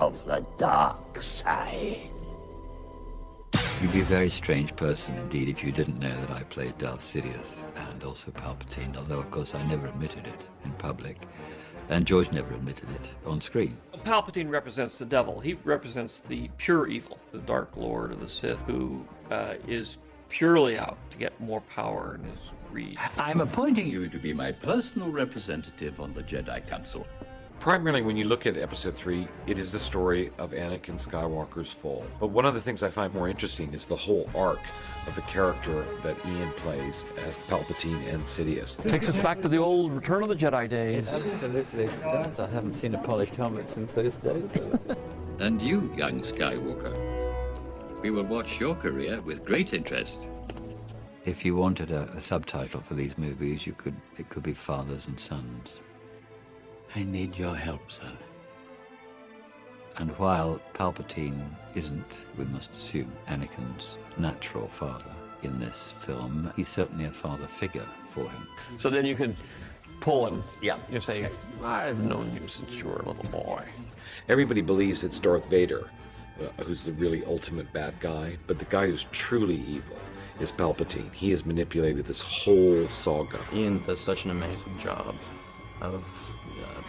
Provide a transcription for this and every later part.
of the dark side. You'd be a very strange person indeed if you didn't know that I played Darth Sidious and also Palpatine, although of course I never admitted it in public, and George never admitted it on screen. Palpatine represents the devil. He represents the pure evil, the Dark Lord of the Sith, who is purely out to get more power and his greed. I'm appointing you to be my personal representative on the Jedi Council. Primarily, when you look at Episode 3, it is the story of Anakin Skywalker's fall. But one of the things I find more interesting is the whole arc of the character that Ian plays as Palpatine and Sidious. Takes us back to the old Return of the Jedi days. Absolutely does. I haven't seen a polished helmet since those days. And you, young Skywalker, we will watch your career with great interest. If you wanted a subtitle for these movies, it could be Fathers and Sons. I need your help, son. And while Palpatine isn't, we must assume, Anakin's natural father in this film, he's certainly a father figure for him. So then you could pull him. Yeah. You say, I've known you since you were a little boy. Everybody believes it's Darth Vader, who's the really ultimate bad guy, but the guy who's truly evil is Palpatine. He has manipulated this whole saga. Ian does such an amazing job of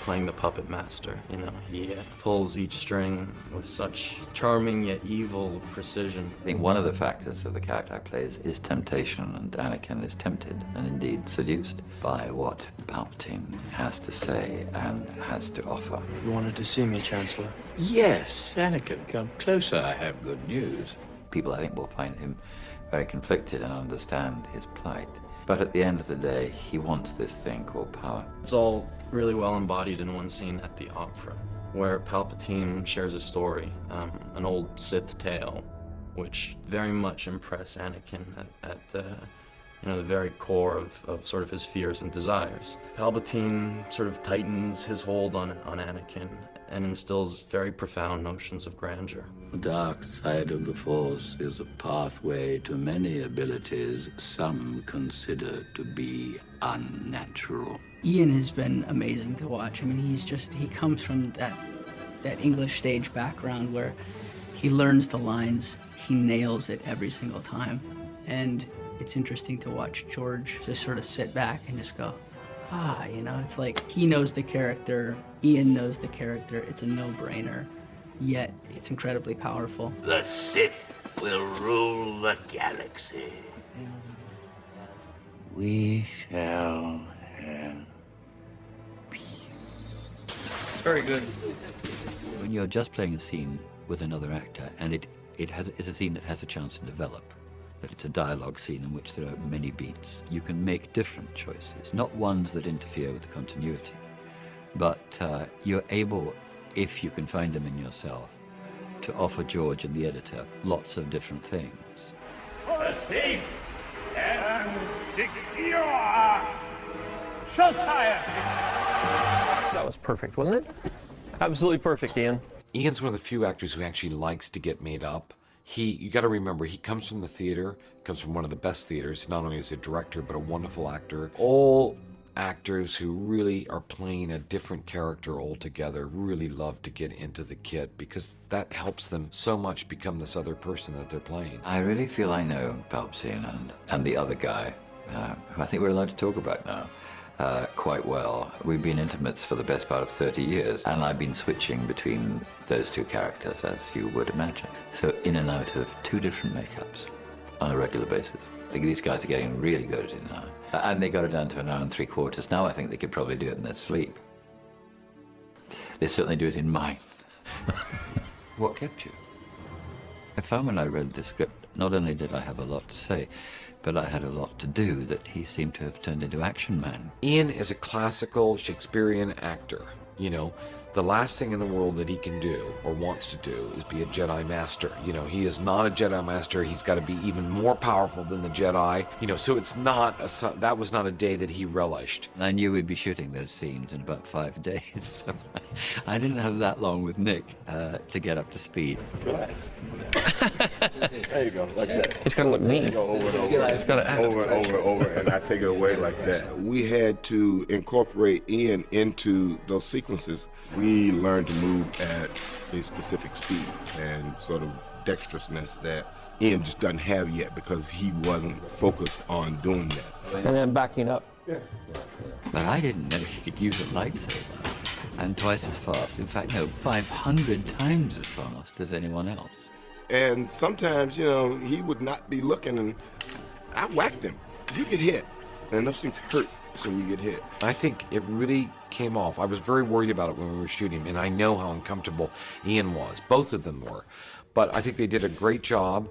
playing the puppet master. You know, he pulls each string with such charming yet evil precision. I think one of the factors of the character I play is temptation, and Anakin is tempted and indeed seduced by what Palpatine has to say and has to offer. You wanted to see me, Chancellor? Yes, Anakin, come closer. I have good news. People, I think, will find him very conflicted and understand his plight. But at the end of the day, he wants this thing called power. It's all really well embodied in one scene at the opera, where Palpatine shares a story, an old Sith tale, which very much impressed Anakin at the very core of sort of his fears and desires. Palpatine sort of tightens his hold on Anakin and instills very profound notions of grandeur. The dark side of the Force is a pathway to many abilities some consider to be unnatural. Ian has been amazing to watch. I mean, he comes from that English stage background where he learns the lines, he nails it every single time. And it's interesting to watch George just sort of sit back and just go, it's like he knows the character, Ian knows the character, it's a no-brainer, yet it's incredibly powerful. The Sith will rule the galaxy. We shall have peace. Very good. When you're just playing a scene with another actor, and it's a scene that has a chance to develop, that it's a dialogue scene in which there are many beats, you can make different choices, not ones that interfere with the continuity, but you're able, if you can find them in yourself, to offer George and the editor lots of different things. Safe and secure society. That was perfect, wasn't it? Absolutely perfect, Ian. Ian's one of the few actors who actually likes to get made up. You got to remember, he comes from the theater, comes from one of the best theaters, not only as a director, but a wonderful actor. All actors who really are playing a different character altogether really love to get into the kit because that helps them so much become this other person that they're playing. I really feel I know Palpatine and the other guy, who I think we're allowed to talk about now, quite well. We've been intimates for the best part of 30 years, and I've been switching between those two characters, as you would imagine. So in and out of two different makeups on a regular basis. I think these guys are getting really good at it now. And they got it down to an hour and 3/4. Now I think they could probably do it in their sleep. They certainly do it in mine. What kept you? I found when I read the script, not only did I have a lot to say, but I had a lot to do that he seemed to have turned into Action Man. Ian is a classical Shakespearean actor. You know, the last thing in the world that he can do or wants to do is be a Jedi Master. You know, he is not a Jedi Master. He's got to be even more powerful than the Jedi. You know, so it's not that was not a day that he relished. I knew we'd be shooting those scenes in about 5 days, so I didn't have that long with Nick to get up to speed. Relax. There you go, like that. It's gonna look mean. Go over and over. It's gonna act. Over and over, and I take it away like that. We had to incorporate Ian into those sequences sequences, we learn to move at a specific speed and sort of dexterousness that Ian just doesn't have yet because he wasn't focused on doing that. And then backing up. But I didn't know he could use a lightsaber. And twice as fast. In fact, no, 500 times as fast as anyone else. And sometimes, you know, he would not be looking, and I whacked him. You get hit, and those things hurt when you get hit. I think it really came off. I was very worried about it when we were shooting, and I know how uncomfortable Ian was. Both of them were. But I think they did a great job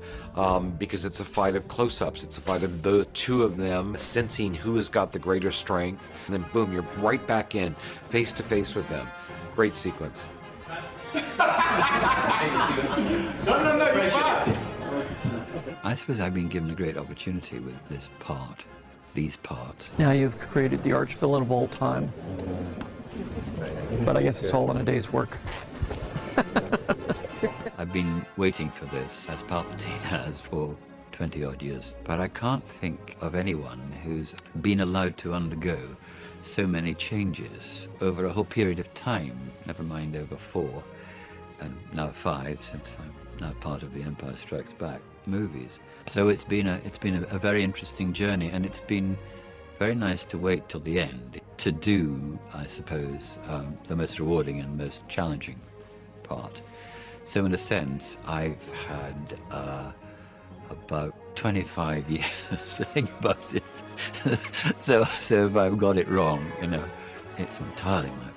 because it's a fight of close-ups. It's a fight of the two of them sensing who has got the greater strength. And then, boom, you're right back in, face-to-face with them. Great sequence. I suppose I've been given a great opportunity with this part, these parts. Now you've created the arch villain of all time. But I guess it's all in a day's work. I've been waiting for this, as Palpatine has, for 20-odd years. But I can't think of anyone who's been allowed to undergo so many changes over a whole period of time, never mind over 4, and now 5, since I'm now part of the Empire Strikes Back movies. So it's been a very interesting journey, and it's been very nice to wait till the end to do, I suppose, the most rewarding and most challenging part. So in a sense, I've had about 25 years to think about it. So if I've got it wrong, you know, it's entirely my